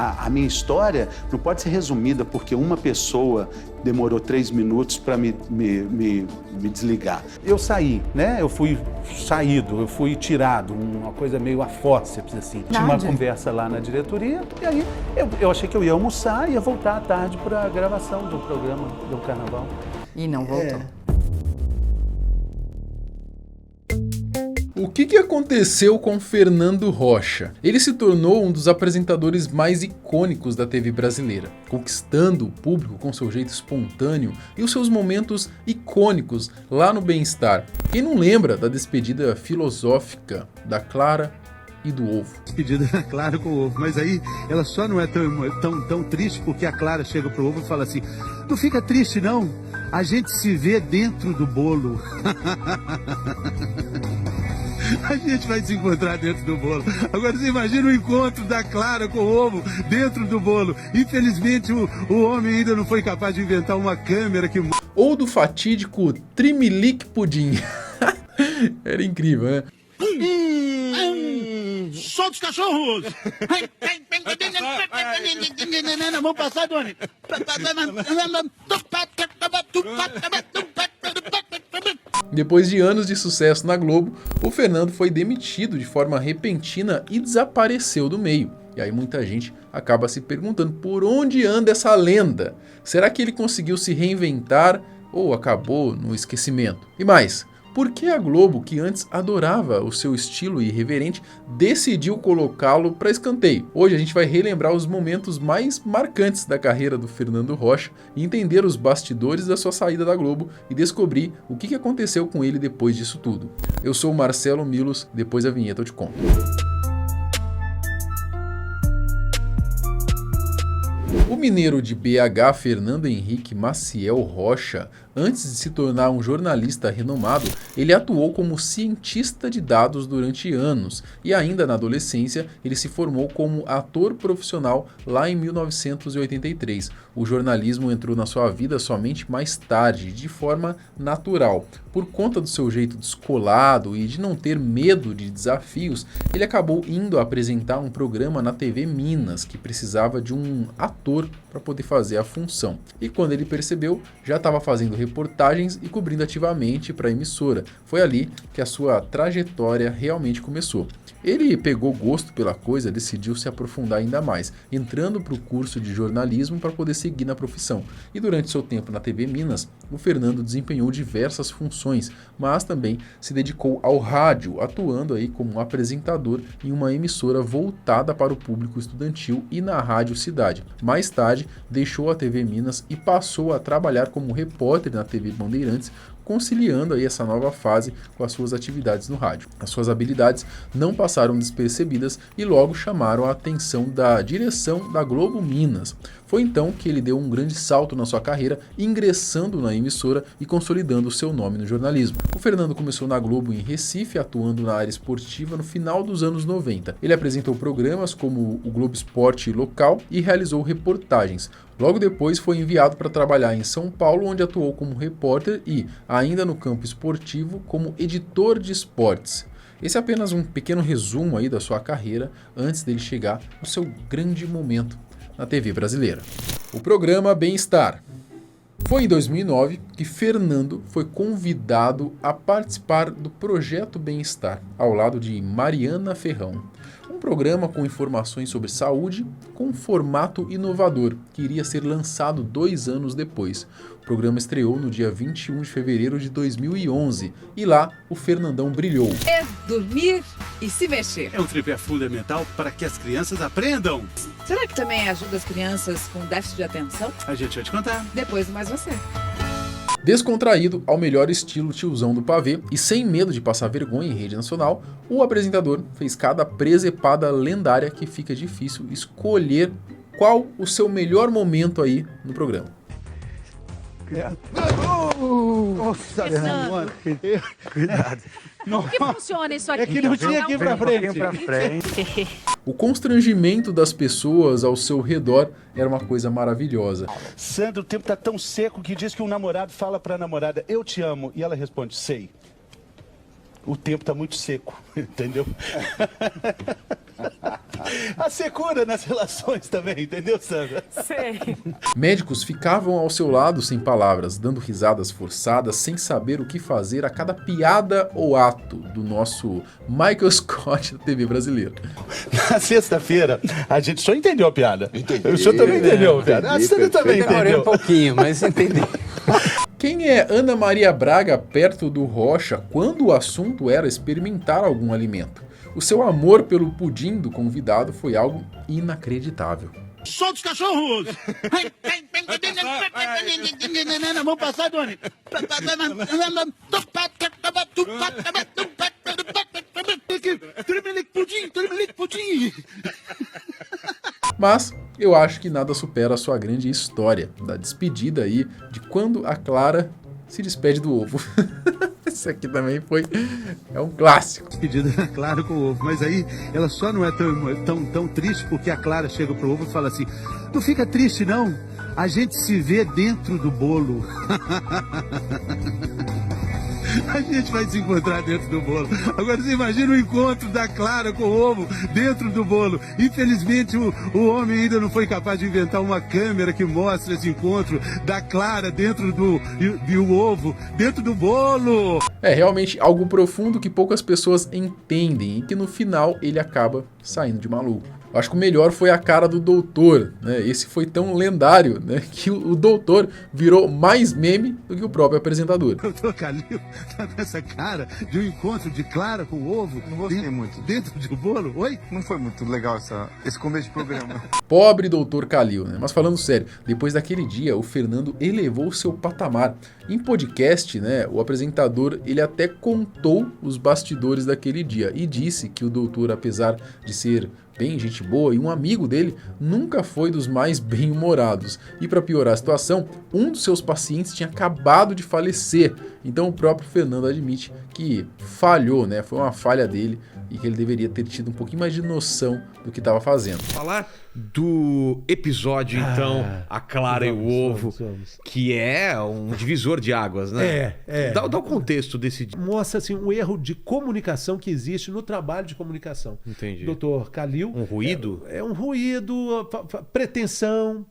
A minha história não pode ser resumida porque uma pessoa demorou 3 minutos para me desligar. Eu saí, né? Eu fui saído, eu fui tirado, uma coisa meio a fórceps, assim. Tinha uma conversa lá na diretoria e aí eu achei que eu ia almoçar e ia voltar à tarde para a gravação do programa do Carnaval. E não voltou. O que aconteceu com Fernando Rocha? Ele se tornou um dos apresentadores mais icônicos da TV brasileira, conquistando o público com seu jeito espontâneo e os seus momentos icônicos lá no Bem-Estar. Quem não lembra da despedida filosófica da Clara e do ovo? Despedida da Clara com o ovo, mas aí ela só não é tão triste porque a Clara chega pro ovo e fala assim: não fica triste não, a gente se vê dentro do bolo. A gente vai se encontrar dentro do bolo. Agora você imagina o encontro da Clara com o ovo dentro do bolo. Infelizmente o homem ainda não foi capaz de inventar uma câmera que... Ou do fatídico Trimelique Pudim. Era incrível, né? Solta os cachorros! Vamos passar, Doni! Depois de anos de sucesso na Globo, o Fernando foi demitido de forma repentina e desapareceu do meio. E aí muita gente acaba se perguntando por onde anda essa lenda? Será que ele conseguiu se reinventar ou acabou no esquecimento? E mais, por que a Globo, que antes adorava o seu estilo irreverente, decidiu colocá-lo para escanteio? Hoje a gente vai relembrar os momentos mais marcantes da carreira do Fernando Rocha e entender os bastidores da sua saída da Globo e descobrir o que aconteceu com ele depois disso tudo. Eu sou o Marcelo Milos, depois da vinheta eu te conto. O mineiro de BH, Fernando Henrique Maciel Rocha, antes de se tornar um jornalista renomado, ele atuou como cientista de dados durante anos e ainda na adolescência ele se formou como ator profissional lá em 1983. O jornalismo entrou na sua vida somente mais tarde, de forma natural. Por conta do seu jeito descolado e de não ter medo de desafios, ele acabou indo apresentar um programa na TV Minas, que precisava de um ator para poder fazer a função. E quando ele percebeu, já estava fazendo reportagens e cobrindo ativamente para a emissora. Foi ali que a sua trajetória realmente começou. Ele pegou gosto pela coisa, decidiu se aprofundar ainda mais, entrando para o curso de jornalismo para poder seguir na profissão. E durante seu tempo na TV Minas, o Fernando desempenhou diversas funções, mas também se dedicou ao rádio, atuando aí como apresentador em uma emissora voltada para o público estudantil e na Rádio Cidade. Mais tarde, deixou a TV Minas e passou a trabalhar como repórter na TV Bandeirantes, conciliando aí essa nova fase com as suas atividades no rádio. As suas habilidades não passaram despercebidas e logo chamaram a atenção da direção da Globo Minas. Foi então que ele deu um grande salto na sua carreira, ingressando na emissora e consolidando o seu nome no jornalismo. O Fernando começou na Globo em Recife, atuando na área esportiva no final dos anos 90. Ele apresentou programas como o Globo Esporte Local e realizou reportagens. Logo depois foi enviado para trabalhar em São Paulo, onde atuou como repórter e, ainda no campo esportivo, como editor de esportes. Esse é apenas um pequeno resumo aí da sua carreira antes dele chegar no seu grande momento na TV brasileira. O programa Bem-Estar. Foi em 2009 que Fernando foi convidado a participar do Projeto Bem-Estar, ao lado de Mariana Ferrão. Um programa com informações sobre saúde, com um formato inovador, que iria ser lançado 2 anos depois. O programa estreou no dia 21 de fevereiro de 2011 e lá o Fernandão brilhou. É dormir e se mexer. É um tripé fundamental para que as crianças aprendam. Será que também ajuda as crianças com déficit de atenção? A gente vai te contar. Depois do Mais Você. Descontraído ao melhor estilo tiozão do pavê e sem medo de passar vergonha em rede nacional, o apresentador fez cada presepada lendária que fica difícil escolher qual o seu melhor momento aí no programa. Nossa, Fernando. cuidado. Como que funciona isso aqui? É que não tinha aqui pra frente. O constrangimento das pessoas ao seu redor era uma coisa maravilhosa. Sandra, o tempo tá tão seco que diz que um namorado fala pra namorada: eu te amo, e ela responde: sei. o tempo está muito seco, entendeu? A secura nas relações também, entendeu, Sandra? Sei. Médicos ficavam ao seu lado sem palavras, dando risadas forçadas, sem saber o que fazer a cada piada ou ato do nosso Michael Scott da TV brasileira. Na sexta-feira, a gente só entendeu a piada. Entendi. O senhor também entendeu a piada. A Sandra também entendeu. Um pouquinho, mas entendi. Quem é Ana Maria Braga perto do Rocha quando o assunto era experimentar algum alimento? O seu amor pelo pudim do convidado foi algo inacreditável. Solta os cachorros! Vamos passar, Doni! Pudim! Mas eu acho que nada supera a sua grande história da despedida aí de quando a Clara se despede do ovo. Isso aqui também é um clássico. Despedida da Clara com o ovo, mas aí ela só não é tão triste porque a Clara chega pro ovo e fala assim: não fica triste não, a gente se vê dentro do bolo. A gente vai se encontrar dentro do bolo. Agora você imagina o encontro da Clara com o ovo dentro do bolo. Infelizmente o homem ainda não foi capaz de inventar uma câmera que mostre esse encontro da Clara dentro do ovo, dentro do bolo. É realmente algo profundo que poucas pessoas entendem e que no final ele acaba saindo de maluco. Eu acho que o melhor foi a cara do doutor, né? Esse foi tão lendário, né, que o doutor virou mais meme do que o próprio apresentador. O doutor Calil tá com essa cara de um encontro de Clara com o ovo. Não gostei muito. Dentro do bolo? Oi? Não foi muito legal esse começo de programa. Pobre doutor Calil, né? Mas falando sério, depois daquele dia o Fernando elevou o seu patamar. Em podcast, né, o apresentador ele até contou os bastidores daquele dia e disse que o doutor, apesar de ser bem gente boa e um amigo dele, nunca foi dos mais bem-humorados. E para piorar a situação, um dos seus pacientes tinha acabado de falecer. Então o próprio Fernando admite que falhou, né? Foi uma falha dele e que ele deveria ter tido um pouquinho mais de noção do que estava fazendo. Falar do episódio, então, A Clara e o Ovo, que é um divisor de águas, né? Dá o contexto desse... Mostra assim, um erro de comunicação que existe no trabalho de comunicação. Entendi. Dr. Calil... Um ruído? É um ruído, pretensão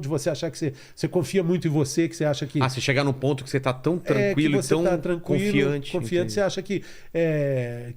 de você achar que você confia muito em você, que você acha que... Você chegar num ponto que você tá tão tranquilo e tão confiante. Confiante, você acha que é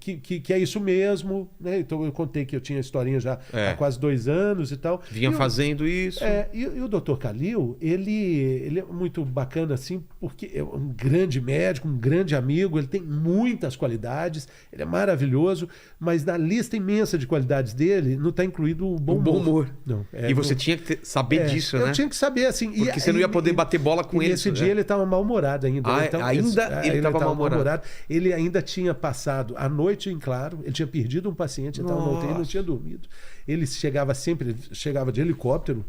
isso mesmo, né? Então eu contei que eu tinha historinha já há quase 2 anos e tal. Vinha fazendo isso. E o Dr. Calil, ele é muito bacana assim, porque é um grande médico, um grande amigo, ele tem muitas qualidades, ele é maravilhoso, mas na lista imensa de qualidades dele não está incluído o bom humor. Não, e você tinha que saber disso, né? Eu tinha que saber, assim. Porque você não ia poder bater bola com ele. Nesse dia ele estava mal-humorado ainda. Então, ele estava mal-humorado. Ele ainda tinha passado a noite em claro, ele tinha perdido um paciente, estava na UTI, não tinha dormido. Ele chegava de helicóptero,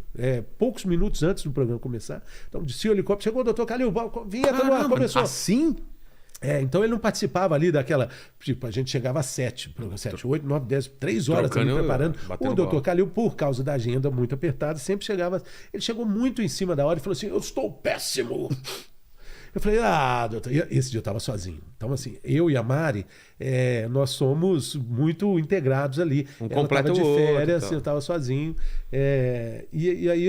poucos minutos antes do programa começar. Então, descia o helicóptero, chegou o doutor Calil, vinheta no ar, começou. Assim? Então ele não participava ali daquela... Tipo, a gente chegava às 7, 8, 9, 10, 3 horas ali preparando. O doutor Calil, por causa da agenda muito apertada, sempre chegava... Ele chegou muito em cima da hora e falou assim: eu estou péssimo. Eu falei, doutor... Esse dia eu estava sozinho. Então, assim, eu e a Mari, nós somos muito integrados ali. Ela estava de férias, eu estava sozinho. E aí,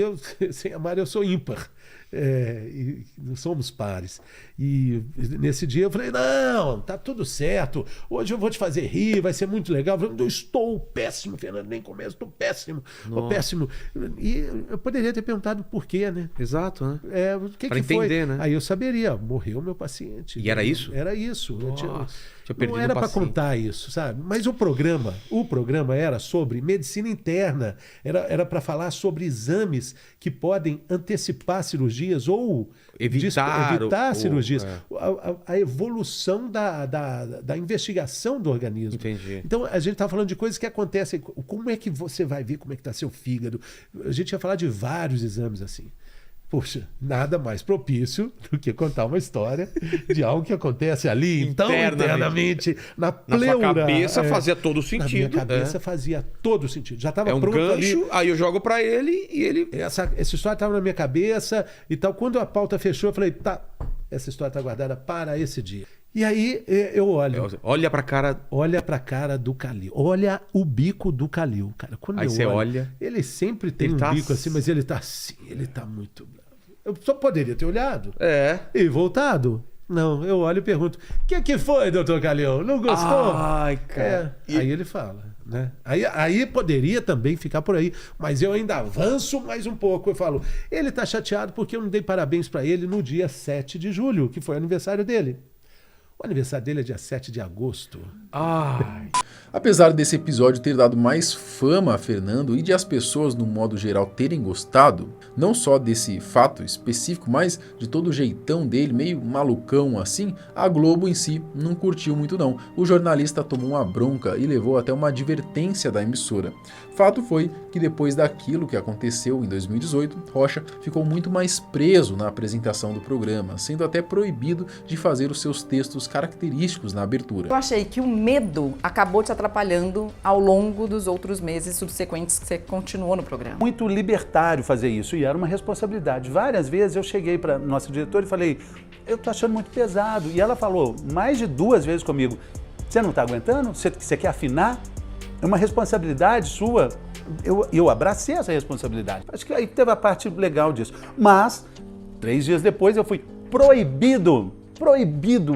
sem a Mari, eu sou ímpar. E não somos pares. E nesse dia eu falei, não, tá tudo certo, hoje eu vou te fazer rir, vai ser muito legal. Eu falei, eu estou péssimo, Fernando, nem começo, estou péssimo, péssimo. E eu poderia ter perguntado por quê, né? Exato, né? O que pra que entender, foi? né? Aí eu saberia, morreu meu paciente. E era isso? Era isso. Não era para contar isso, sabe? Mas o programa era sobre medicina interna, era para falar sobre exames que podem antecipar cirurgias ou evitar cirurgias. A evolução da investigação do organismo. Entendi. Então, a gente estava falando de coisas que acontecem. Como é que você vai ver como é que está seu fígado? A gente ia falar de vários exames assim. Poxa, nada mais propício do que contar uma história de algo que acontece ali, então, internamente, na pleura. Na sua cabeça fazia todo sentido. Na minha cabeça fazia todo sentido. Já estava pronto gancho, ali. Aí eu jogo para ele e ele... Essa história estava na minha cabeça e tal. Quando a pauta fechou, eu falei, essa história está guardada para esse dia. E aí eu olho. Olha pra cara. Olha pra cara do Calil. Olha o bico do Calil, cara. Quando Aí você olha. Ele sempre tem Ele um tá bico assim, mas ele tá assim, ele tá muito bravo. Eu só poderia ter olhado É. e voltado. Não, eu olho e pergunto: o que foi, doutor Calil? Não gostou? Ai, cara. Aí ele fala, né? Aí poderia também ficar por aí, mas eu ainda avanço mais um pouco. Eu falo: ele tá chateado porque eu não dei parabéns pra ele no dia 7 de julho, que foi o aniversário dele. O aniversário dele é dia 7 de agosto. Ai. Apesar desse episódio ter dado mais fama a Fernando e de as pessoas, no modo geral, terem gostado, não só desse fato específico, mas de todo o jeitão dele, meio malucão assim, a Globo em si não curtiu muito não. O jornalista tomou uma bronca e levou até uma advertência da emissora. Fato foi que depois daquilo que aconteceu em 2018, Rocha ficou muito mais preso na apresentação do programa, sendo até proibido de fazer os seus textos característicos na abertura. Eu achei que o medo acabou te atrapalhando ao longo dos outros meses subsequentes que você continuou no programa. Muito libertário fazer isso e era uma responsabilidade. Várias vezes eu cheguei para nossa diretora e falei: eu tô achando muito pesado. E ela falou mais de 2 vezes comigo: você não tá aguentando? Você quer afinar? É uma responsabilidade sua. Eu abracei essa responsabilidade. Acho que aí teve a parte legal disso. Mas 3 dias depois eu fui proibido,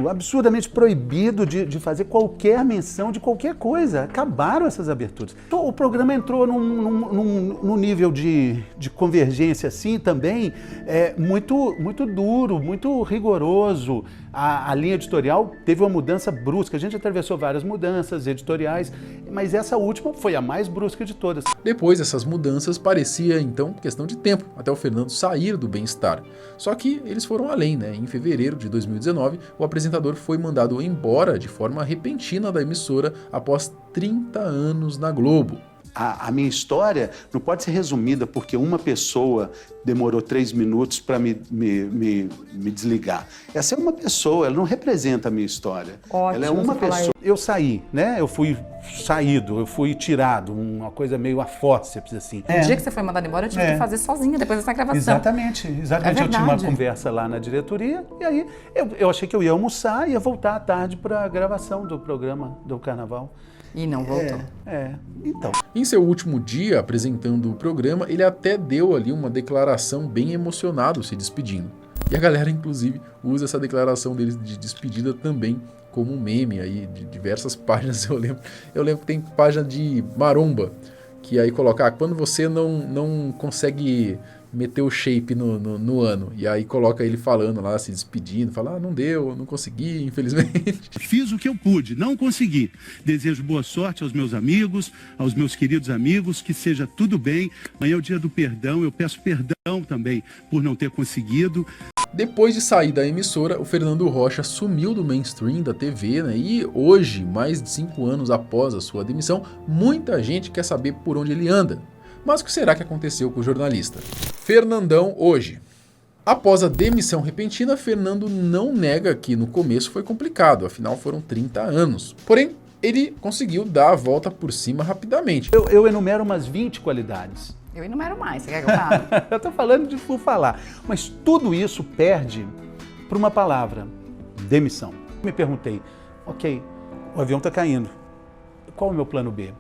absurdamente proibido de fazer qualquer menção de qualquer coisa. Acabaram essas aberturas. Então, o programa entrou num nível de convergência assim também muito duro, muito rigoroso. A linha editorial teve uma mudança brusca. A gente atravessou várias mudanças editoriais, mas essa última foi a mais brusca de todas. Depois dessas mudanças, parecia então questão de tempo até o Fernando sair do Bem-Estar. Só que eles foram além, né? Em fevereiro de 2019, o apresentador foi mandado embora de forma repentina da emissora após 30 anos na Globo. A minha história não pode ser resumida porque uma pessoa demorou 3 minutos para me desligar. Essa é uma pessoa, ela não representa a minha história. Ótimo, ela é uma pessoa. Eu saí, né? Eu fui saído, eu fui tirado, uma coisa meio a fórceps, assim. No dia que você foi mandado embora, eu tive que fazer sozinha, depois dessa gravação. Exatamente. Eu tinha uma conversa lá na diretoria e aí eu achei que eu ia almoçar e ia voltar à tarde para a gravação do programa do Carnaval. E não voltou. Então. Em seu último dia apresentando o programa, ele até deu ali uma declaração bem emocionado se despedindo. E a galera, inclusive, usa essa declaração dele de despedida também como um meme aí de diversas páginas. Eu lembro que tem página de maromba, que aí coloca, quando você não consegue meter o shape no ano. E aí coloca ele falando lá, se despedindo, fala, não deu, não consegui, infelizmente. Fiz o que eu pude, não consegui. Desejo boa sorte aos meus amigos, aos meus queridos amigos, que seja tudo bem. Amanhã é o dia do perdão, eu peço perdão também por não ter conseguido. Depois de sair da emissora, o Fernando Rocha sumiu do mainstream da TV, né? E hoje, mais de 5 anos após a sua demissão, muita gente quer saber por onde ele anda. Mas o que será que aconteceu com o jornalista? Fernandão hoje. Após a demissão repentina, Fernando não nega que no começo foi complicado, afinal foram 30 anos. Porém, ele conseguiu dar a volta por cima rapidamente. Eu enumero umas 20 qualidades. Eu enumero mais, você quer que eu fale? Eu tô falando por falar. Mas tudo isso perde por uma palavra: demissão. Me perguntei, ok, o avião tá caindo. Qual é o meu plano B?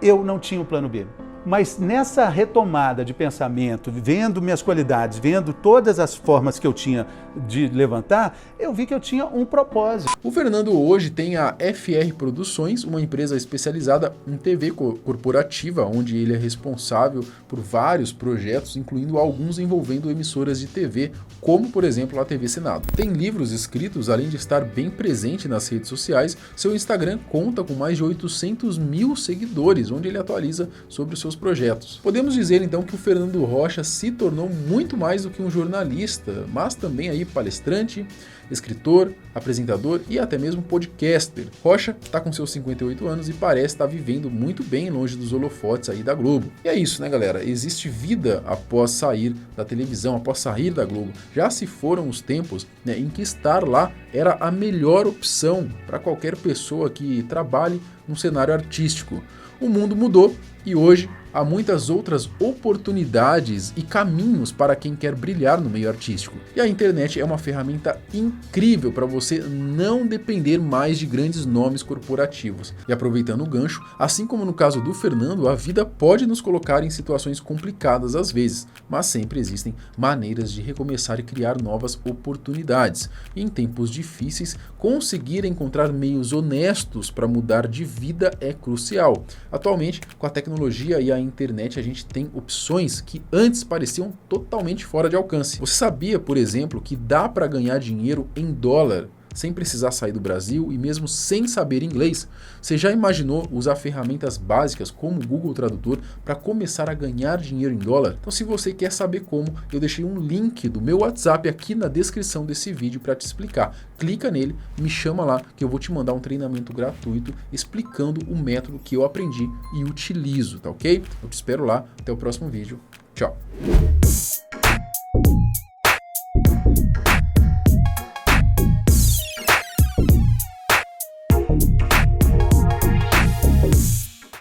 Eu não tinha um plano B. Mas nessa retomada de pensamento, vendo minhas qualidades, vendo todas as formas que eu tinha de levantar, eu vi que eu tinha um propósito. O Fernando hoje tem a FR Produções, uma empresa especializada em TV corporativa, onde ele é responsável por vários projetos, incluindo alguns envolvendo emissoras de TV, como por exemplo a TV Senado. Tem livros escritos, além de estar bem presente nas redes sociais, seu Instagram conta com mais de 800 mil seguidores, onde ele atualiza sobre os seus projetos. Podemos dizer então que o Fernando Rocha se tornou muito mais do que um jornalista, mas também aí palestrante, escritor, apresentador e até mesmo podcaster. Rocha está com seus 58 anos e parece estar vivendo muito bem longe dos holofotes aí da Globo. E é isso, né, galera? Existe vida após sair da televisão, após sair da Globo. Já se foram os tempos, né, em que estar lá era a melhor opção para qualquer pessoa que trabalhe num cenário artístico. O mundo mudou e hoje há muitas outras oportunidades e caminhos para quem quer brilhar no meio artístico. E a internet é uma ferramenta incrível para você não depender mais de grandes nomes corporativos. E aproveitando o gancho, assim como no caso do Fernando, a vida pode nos colocar em situações complicadas às vezes, mas sempre existem maneiras de recomeçar e criar novas oportunidades. E em tempos difíceis, conseguir encontrar meios honestos para mudar de vida é crucial. Atualmente, com a tecnologia e a internet, a gente tem opções que antes pareciam totalmente fora de alcance. Você sabia, por exemplo, que dá para ganhar dinheiro em dólar sem precisar sair do Brasil e mesmo sem saber inglês? Você já imaginou usar ferramentas básicas como o Google Tradutor para começar a ganhar dinheiro em dólar? Então, se você quer saber como, eu deixei um link do meu WhatsApp aqui na descrição desse vídeo para te explicar. Clica nele, me chama lá que eu vou te mandar um treinamento gratuito explicando o método que eu aprendi e utilizo, tá ok? Eu te espero lá, até o próximo vídeo. Tchau!